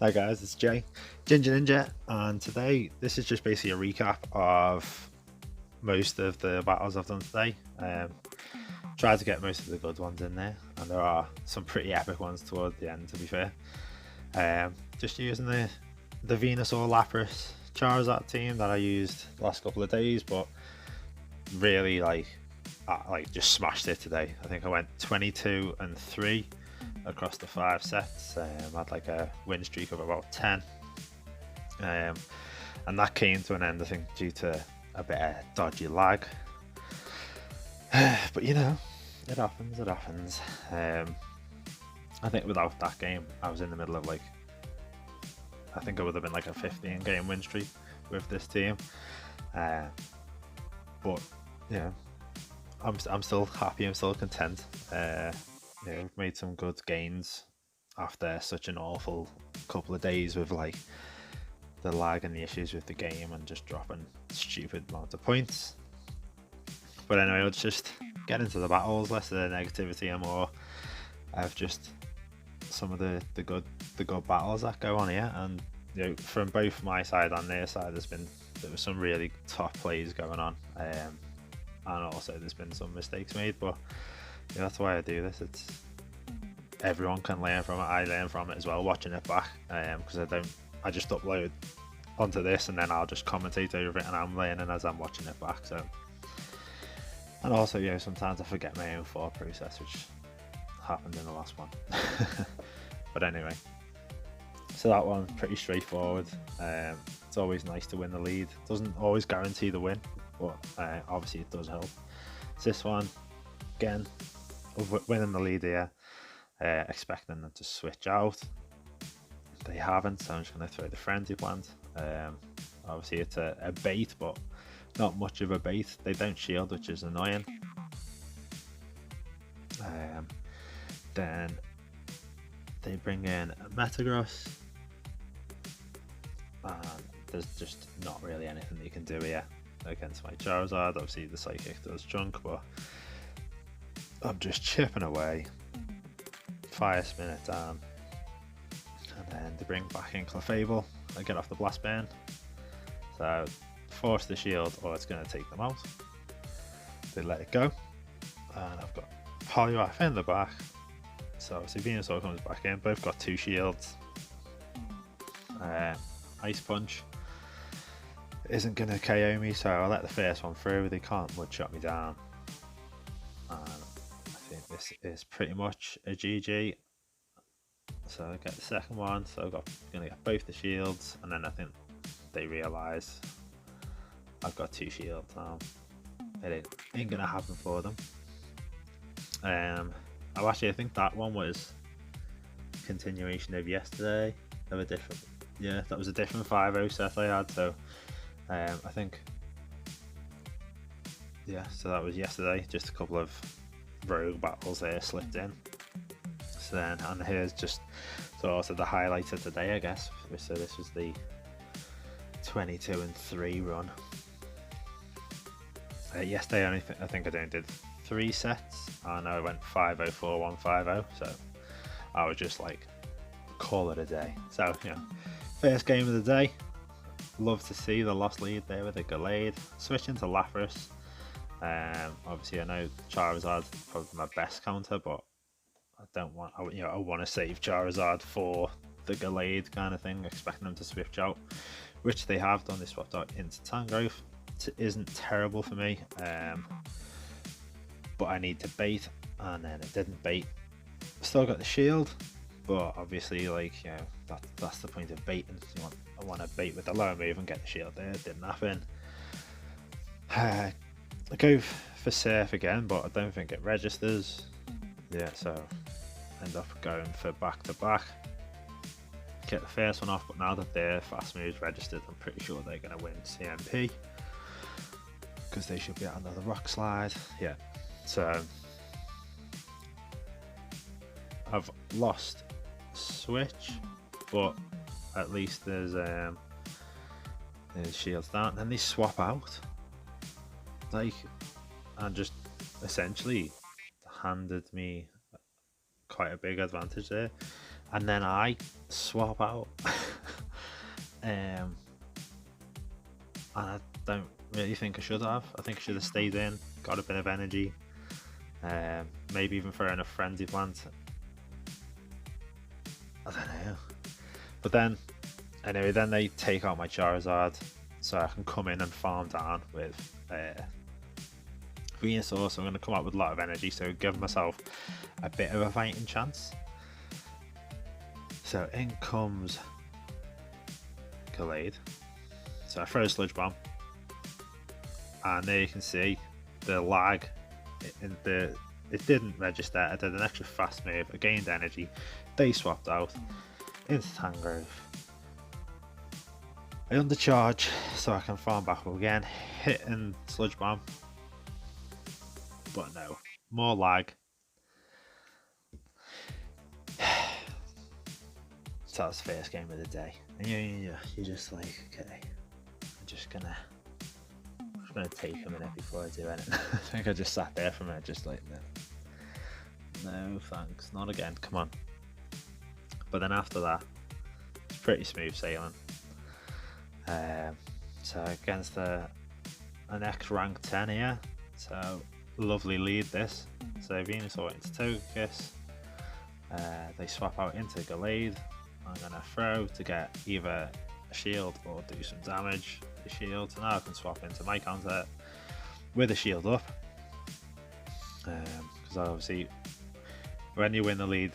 Hi guys, it's Jay, Ginger Ninja, and today this is just basically a recap of most of the battles I've done today. Tried to get most of the good ones in there, and there are some pretty epic ones toward the end, to be fair. Just using the Venusaur Lapras Charizard team that I used the last couple of days, but really I just smashed it today. I think I went 22-3 across the 5 sets. Had like a win streak of about 10, and that came to an end, I think, due to a bit of dodgy lag. But you know, it happens. It happens. I think without that game, I was in the middle of I think it would have been like a 15-game win streak with this team. But yeah, I'm still happy. I'm still content. We've made some good gains after such an awful couple of days with the lag and the issues with the game and just dropping stupid amounts of points. But anyway, let's just get into the battles, less of the negativity and more of just some of the good battles that go on here. And from both my side and their side, there was some really top plays going on, and also there's been some mistakes made. But that's why I do this. It's everyone can learn from it. I learn from it as well, watching it back, because I just upload onto this and then I'll just commentate over it, and I'm learning as I'm watching it back. So, and also sometimes I forget my own thought process, which happened in the last one. But anyway, so that one's pretty straightforward. It's always nice to win the lead. Doesn't always guarantee the win, but obviously it does help. So this one, again, winning the lead here, expecting them to switch out. They haven't, so I'm just going to throw the Frenzy Plant. Obviously it's a bait, but not much of a bait. They don't shield, which is annoying. Then they bring in a Metagross, and there's just not really anything you can do here against my Charizard. Obviously the Psychic does chunk, but I'm just chipping away. Fire Spin it down, and then they bring back in Clefable. I get off the Blast Burn, so force the shield or it's going to take them out. They let it go, and I've got Poliwrath in the back. So obviously Venusaur comes back in, both got 2 shields. Ice Punch isn't going to KO me, so I'll let the first one through. They can't mud shot me down, and I think this is pretty much a GG. So I get the second one, so I'm going to get both the shields, and then I think they realise I've got 2 shields now. It ain't going to happen for them. I think that one was continuation of yesterday, of a different, that was a different 5-0 set I had. So I think, so that was yesterday. Just a couple of rogue battles there slipped in. So then, and here's just also the highlight of today, I guess. So this was the 22-3 run. Yesterday, I think I only did 3 sets, and I went 5-0-4-1-5-0. So I was just like, call it a day. So first game of the day. Love to see the lost lead there with a Gallade. Switching to Lapras. Obviously, I know Charizard's probably my best counter, but I want to save Charizard for the Gallade kind of thing, expecting them to switch out, which they have done. They swapped out into Tangrowth. It isn't terrible for me, but I need to bait, and then it didn't bait. Still got the shield, but obviously, that's the point of baiting. I want to bait with the lower move and get the shield there. It didn't happen. I go for Surf again, but I don't think it registers. So end up going for back-to-back. Get the first one off, but now that their fast moves registered, I'm pretty sure they're going to win CMP, because they should be at another Rock Slide. So I've lost Switch, but at least there's shields down. Then they swap out, and just essentially handed me quite a big advantage there. and then I swap out. And I don't really think I should have. I think I should have stayed in, got a bit of energy, maybe even throw in a frenzy plant. I don't know. But then, anyway, then they take out my Charizard, so I can come in and farm down with Venusaur. So I'm going to come up with a lot of energy, so give myself a bit of a fighting chance. So in comes Gallade. So I throw a Sludge Bomb, and there you can see the lag in the. It didn't register. I did an extra fast move. I gained energy. They swapped out into Tangrowth. I undercharge so I can farm back up again, hit and Sludge Bomb, but no, more lag. So that's the first game of the day, and you're just like, okay, I'm just gonna take a minute before I do anything. I think I just sat there for a minute, just like, no thanks, not again, come on. But then after that, it's pretty smooth sailing. So against an X rank 10 here, so lovely lead this. So Venusaur into Togekiss, they swap out into Gallade. I'm gonna throw to get either a shield or do some damage. The shield, so now I can swap into my counter with a shield up. Because obviously, when you win the lead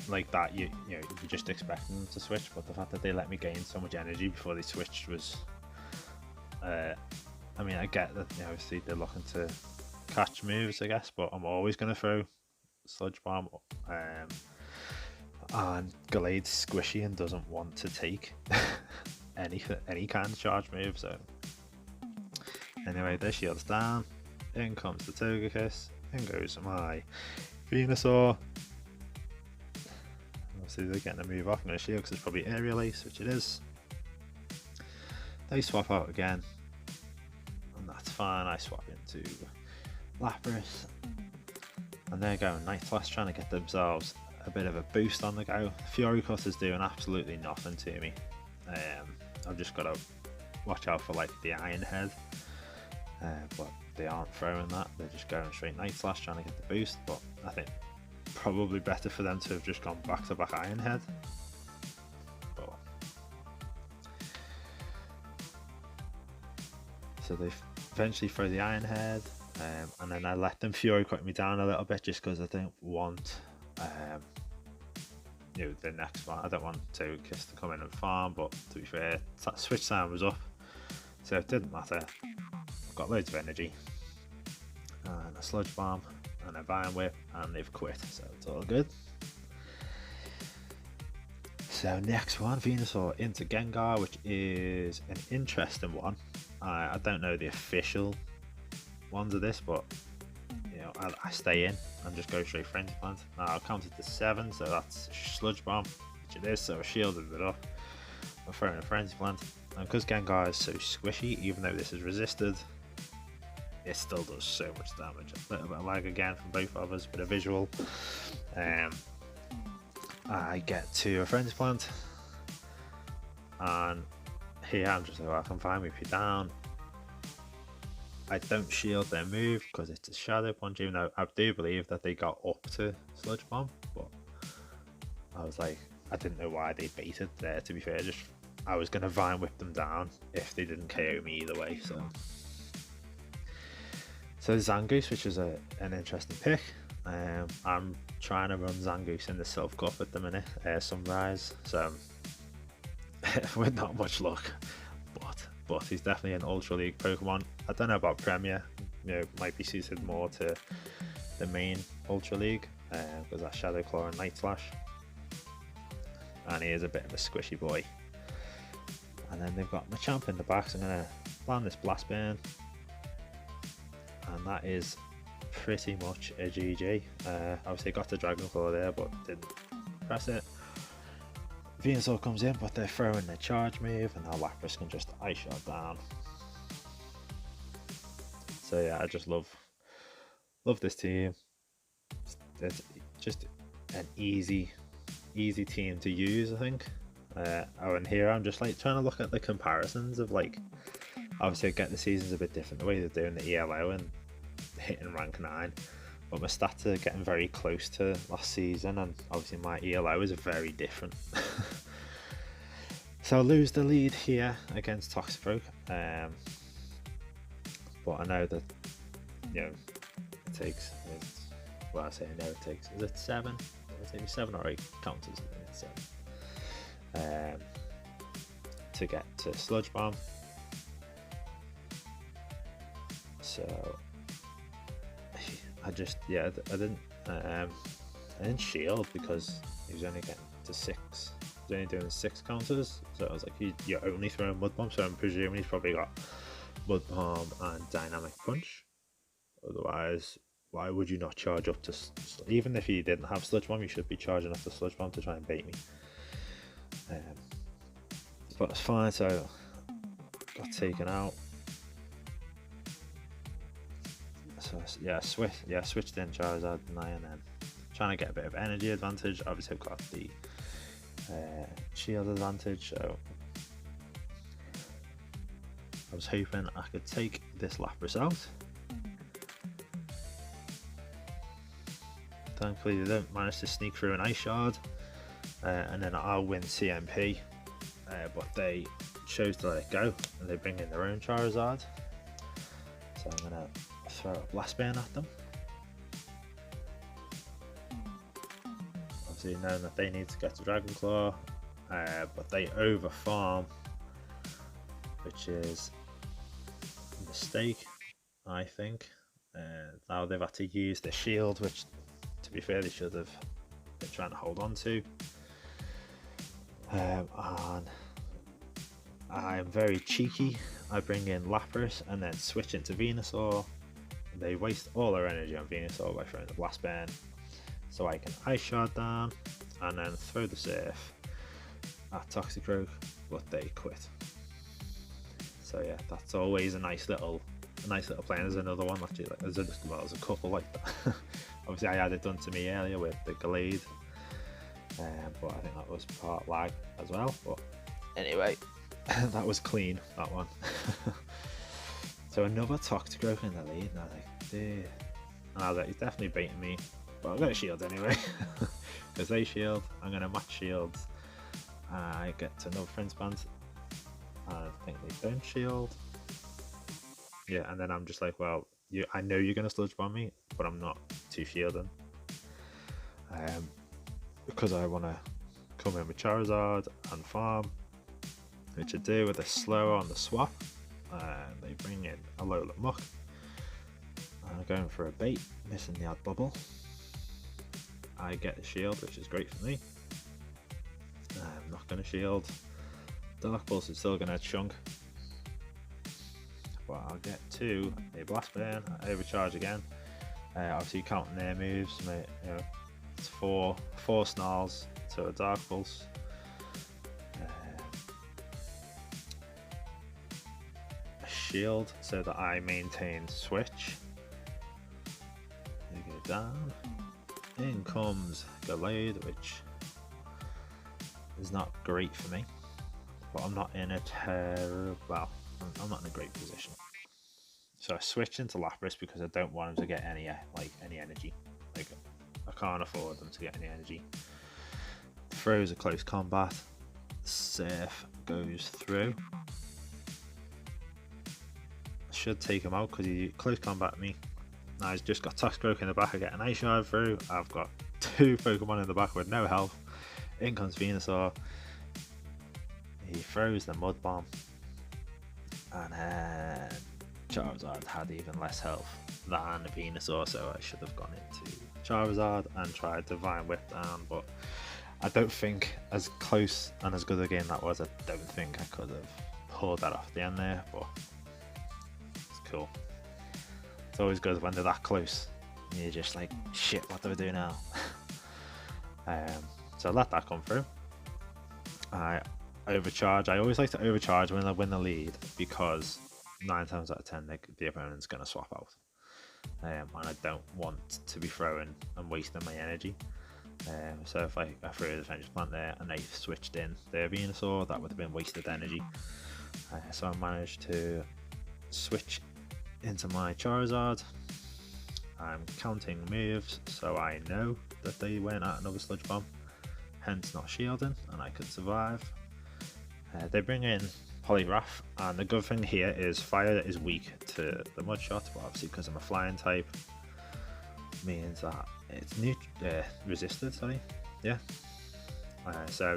like that, you know you're just expecting them to switch, but the fact that they let me gain so much energy before they switched was I mean, I get that, obviously they're looking to catch moves, I guess, but I'm always going to throw Sludge Bomb, and Gallade's squishy and doesn't want to take any kind of charge move. So anyway, their shield's down, in comes the Togekiss, in goes my Venusaur. Obviously they're getting a move off. I'm going to shield because it's probably Aerial Ace, which it is. They swap out again, and that's fine. I swap into Lapras, and they're going Night Flash, trying to get themselves a bit of a boost on the go. Fury Cut is doing absolutely nothing to me. I've just got to watch out for like the Iron Head, but they aren't throwing that. They're just going straight Night Flash, trying to get the boost. But I think probably better for them to have just gone back to back Iron Head. But so they eventually throw the Iron Head, and then I let them Fury Cut me down a little bit just because I don't want the next one. I don't want Togekiss to come in and farm, but to be fair, that switch time was up, so it didn't matter. I've got loads of energy and a Sludge Bomb and a Vine Whip, and they've quit, so it's all good. So next one, Venusaur into Gengar, which is an interesting one. I don't know the official ones of this, but I stay in and just go straight Frenzy Plant. Now I'll count it to 7, so that's Sludge Bomb, which it is, so I shielded it up. I'm throwing a Frenzy Plant, and because Gengar is so squishy, even though this is resisted, it still does so much damage. A little bit of lag again from both of us, bit of visual. I get to a Frenzy Plant, and here I'm just like, well, I can find me if you're down. I don't shield their move because it's a Shadow Punch, even though I do believe that they got up to Sludge Bomb, but I was like, I didn't know why they baited there, to be fair. I was going to Vine Whip them down if they didn't KO me either way. So Zangoose, which is an interesting pick. I'm trying to run Zangoose in the Silph Cup at the minute, Sunrise, so with not much luck, but he's definitely an Ultra League Pokemon. I don't know about Premier, might be suited more to the main Ultra League, because that's Shadow Claw and Night Slash, and he is a bit of a squishy boy. And then they've got Machamp in the back, so I'm going to land this Blast Burn, and that is pretty much a GG. Obviously got the Dragon Claw there, but didn't press it. Venusaur comes in, but they're throwing their charge move, and now Lapras can just Ice Shot down. So yeah, I just love this team. It's just an easy easy team to use, I think. Oh, and here I'm just like trying to look at the comparisons of like, obviously I get the season's a bit different, the way they're doing the ELO and hitting rank 9, but my stats are getting very close to last season, and obviously my ELO is very different. So I lose the lead here against Toxicroak, but I know that, you know, it takes, well, I say I know it takes, is it 7? It takes 7 or 8 counters, I think it's 7, to get to Sludge Bomb. So I just, yeah, I didn't shield because he was only getting to 6. He's only doing 6 counters, so I was like, you're only throwing Mud Bomb, so I'm presuming he's probably got Mud Bomb and Dynamic Punch. Otherwise, why would you not charge up to, even if you didn't have Sludge Bomb, you should be charging up to Sludge Bomb to try and bait me. But it's fine, so got taken out. So yeah, switched in Charizard and then trying to get a bit of energy advantage. Obviously I've got the shield advantage, so I was hoping I could take this Lapras out. Thankfully they don't manage to sneak through an Ice Shard, and then I'll win CMP, but they chose to let it go and they bring in their own Charizard, so I'm going to throw a Blast Burn at them. Obviously knowing that they need to get to Dragon Claw, but they over farm, which is a mistake, I think. Now they've had to use the shield, which to be fair they should have been trying to hold on to. And I'm very cheeky. I bring in Lapras and then switch into Venusaur. They waste all their energy on Venusaur by throwing the Blast Burn, so I can Ice Shard down and then throw the Surf at Toxicroak, but they quit. So yeah, that's always a nice little play. There's another one actually, like there's a couple like that. Obviously I had it done to me earlier with the Glade, but I think that was part lag as well. But anyway, that was clean, that one. So another Toxicroak in the lead, and I was like, dude. And I was like, he's definitely baiting me, but I've got a shield anyway. Because they shield, I'm going to match shields. I get to another Friends Band. I think they don't shield. Yeah, and then I'm just like, well, I know you're going to Sludge Bomb me, but I'm not too shielding. Because I want to come in with Charizard and farm, which I do with a slower on the swap. They bring in a Alola Muck. I'm going for a bait, missing the odd bubble. I get a shield, which is great for me. I'm not going to shield. Dark Pulse is still going to chunk. But I'll get to a Blast Burn, I overcharge again. Obviously counting their moves, you know, it's four Snarls to a Dark Pulse. A shield so that I maintain switch. They go down. In comes Gallade, which is not great for me, but I'm not in a well, I'm not in a great position. So I switch into Lapras because I don't want him to get any energy. Like I can't afford them to get any energy. Throws a close combat. Surf goes through. I should take him out because he close combat me. Now he's just got Toxicroak in the back. I get an Ice Shard through. I've got 2 Pokemon in the back with no health. In comes Venusaur. He throws the Mud Bomb. And then Charizard had even less health than Venusaur, so I should have gone into Charizard and tried Divine Whip down, but I don't think, as close and as good a game that was, I don't think I could have pulled that off at the end there, but it's cool. It's always good when they're that close and you're just like, shit, what do I do now? So I let that come through. I overcharge. I always like to overcharge when I win the lead because 9 times out of 10 the opponent's going to swap out, and I don't want to be throwing and wasting my energy. So if I threw a Defensive Plant there and they switched in their Venusaur, that would have been wasted energy. So I managed to switch into my Charizard. I'm counting moves, so I know that they went at another Sludge Bomb, hence not shielding, and I could survive. They bring in Poliwrath, and the good thing here is fire is weak to the Mud Shot, but obviously because I'm a flying type, means that it's resisted, sorry, yeah. So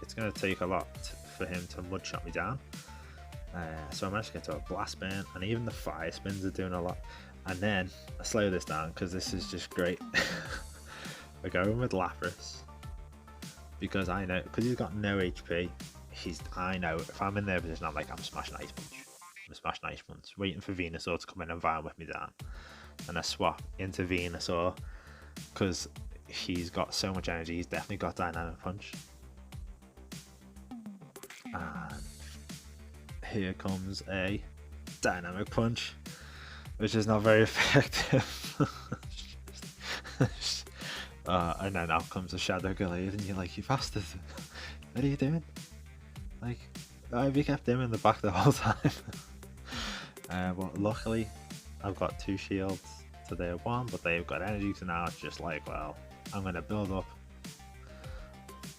it's going to take a lot for him to Mud Shot me down. So I managed to get to a Blast Burn, and even the Fire Spins are doing a lot. And then I slow this down because this is just great. We're going with Lapras because I know, because he's got no HP. I know if I'm in their position, I'm like, I'm smashing Ice Punch. I'm smashing Ice Punch, waiting for Venusaur to come in and Vine with me down. And I swap into Venusaur because he's got so much energy. He's definitely got Dynamic Punch. And here comes a Dynamic Punch, which is not very effective. And then out comes a Shadow Gallade, and you're like, you bastard, what are you doing? Like, we kept him in the back the whole time. But luckily, I've got 2 shields to their 1, but they've got energy, so now it's just like, well, I'm going to build up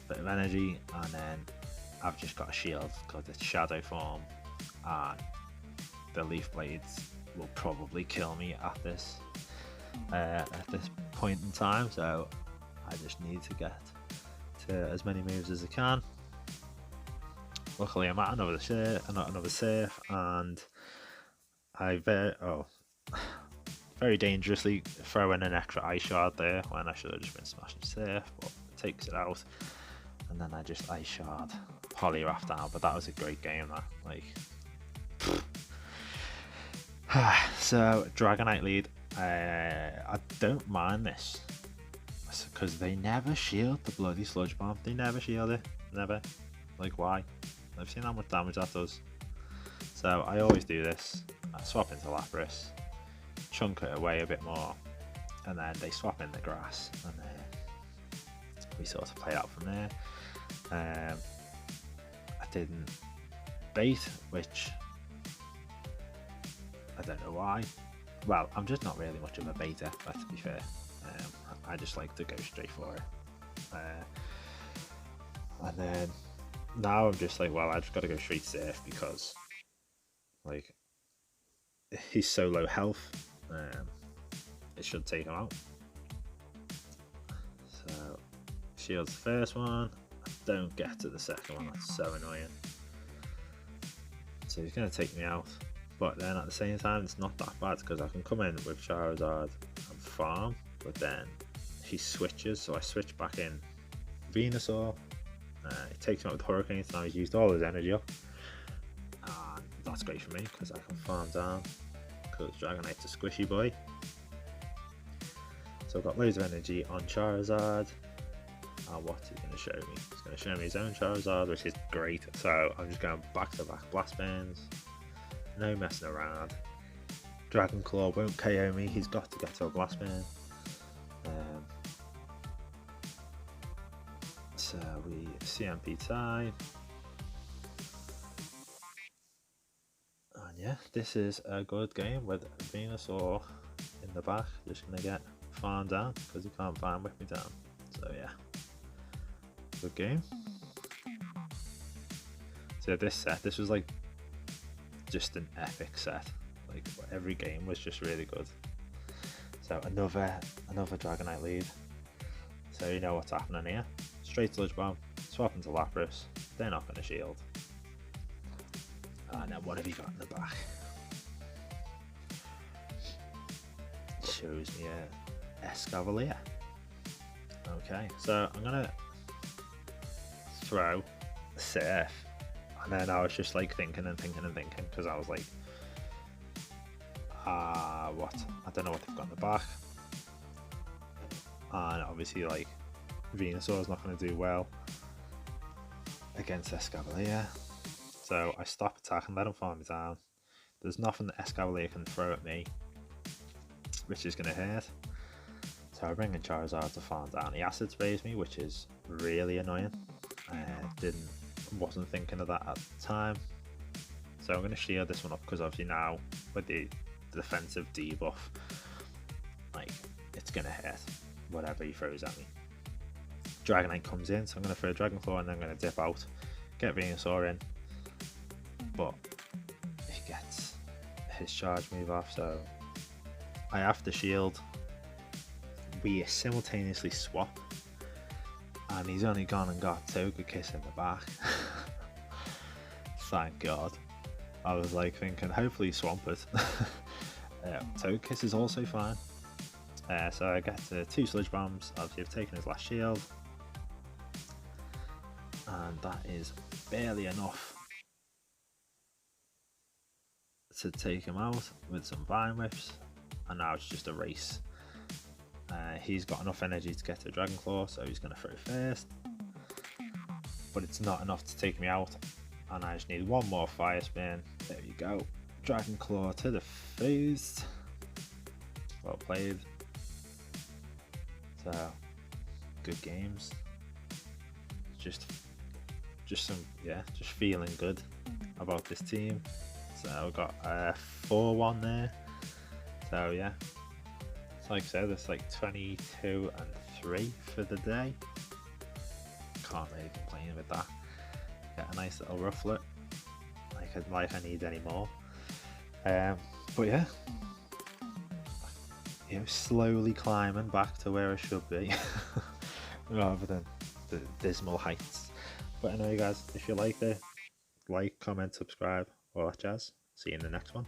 a bit of energy, and then I've just got a shield because it's Shadow form, and the Leaf Blades will probably kill me at this point in time, so I just need to get to as many moves as I can. Luckily I'm at another safe, and I very dangerously throw in an extra Ice Shard there when I should have just been smashing safe, but it takes it out, and then I just Ice Shard Poliwrath down. But that was a great game, that, like. So Dragonite lead. I don't mind this because they never shield the bloody Sludge Bomb. They never shield it, never. Like, why? I've seen how much damage that does. So I always do this. I swap into Lapras, chunk it away a bit more, and then they swap in the grass, and then we sort of play out from there. I didn't bait, which I don't know why. Well, I'm just not really much of a baiter, let's be fair. I just like to go straight for it. And then now I'm just like, well, I just got to go straight safe because, like, he's so low health. It should take him out. So, shields the first one. I don't get to the second one. That's so annoying. So he's going to take me out. But then at the same time, it's not that bad because I can come in with Charizard and farm, but then he switches, so I switch back in Venusaur. It takes him out with Hurricane, so now he's used all his energy up. And that's great for me because I can farm down because Dragonite's a squishy boy. So I've got loads of energy on Charizard. And what's he going to show me? He's going to show me his own Charizard, which is great. So I'm just going back to back Blast Burns. No messing around. Dragon Claw won't KO me. He's got to get to a Blast Burn. So we CMP tie. And yeah, this is a good game with Venusaur in the back. Just going to get farmed down because he can't farm with me down. So yeah, good game. So this was like just an epic set. Like, every game was just really good. So another Dragonite lead. So you know what's happening here. Straight Sludge Bomb, swap into Lapras. They're not going to shield. And then what have you got in the back? It shows me a Escavalier. Okay, so I'm gonna throw a Surf. And then I was just like thinking because I was like, what? I don't know what they've got in the back. And obviously, like, Venusaur's not going to do well against Escavalier. So I stop attacking, let him farm me down. There's nothing that Escavalier can throw at me, which is going to hurt. So I bring in Charizard to farm down. He acid sprays me, which is really annoying. Wasn't thinking of that at the time. So I'm going to shield this one up because obviously now with the defensive debuff, like it's going to hit whatever he throws at me. Dragonite comes in, so I'm going to throw Dragon Claw and then I'm going to dip out, get Venusaur in, but he gets his charge move off, so I have to shield. We simultaneously swap, and he's only gone and got Togekiss in the back. Thank God. I was like thinking, hopefully swamp it. Togekiss is also fine. So I get 2 Sludge Bombs. Obviously I've taken his last shield, and that is barely enough to take him out with some Vine Whips, and now it's just a race. He's got enough energy to get to Dragon Claw, so he's going to throw first, but it's not enough to take me out, and I just need one more Fire Spin. There you go, Dragon Claw to the face. Well played. So good games. Just feeling good about this team. So we've got 4-1 there. So yeah, it's like I said, it's like 22 and 3 for the day. Can't really complain with that. Get a nice little rufflet. Like I need any more. But yeah, slowly climbing back to where I should be, rather than the dismal heights. But anyway, guys, if you liked it, like, comment, subscribe, all that jazz. See you in the next one.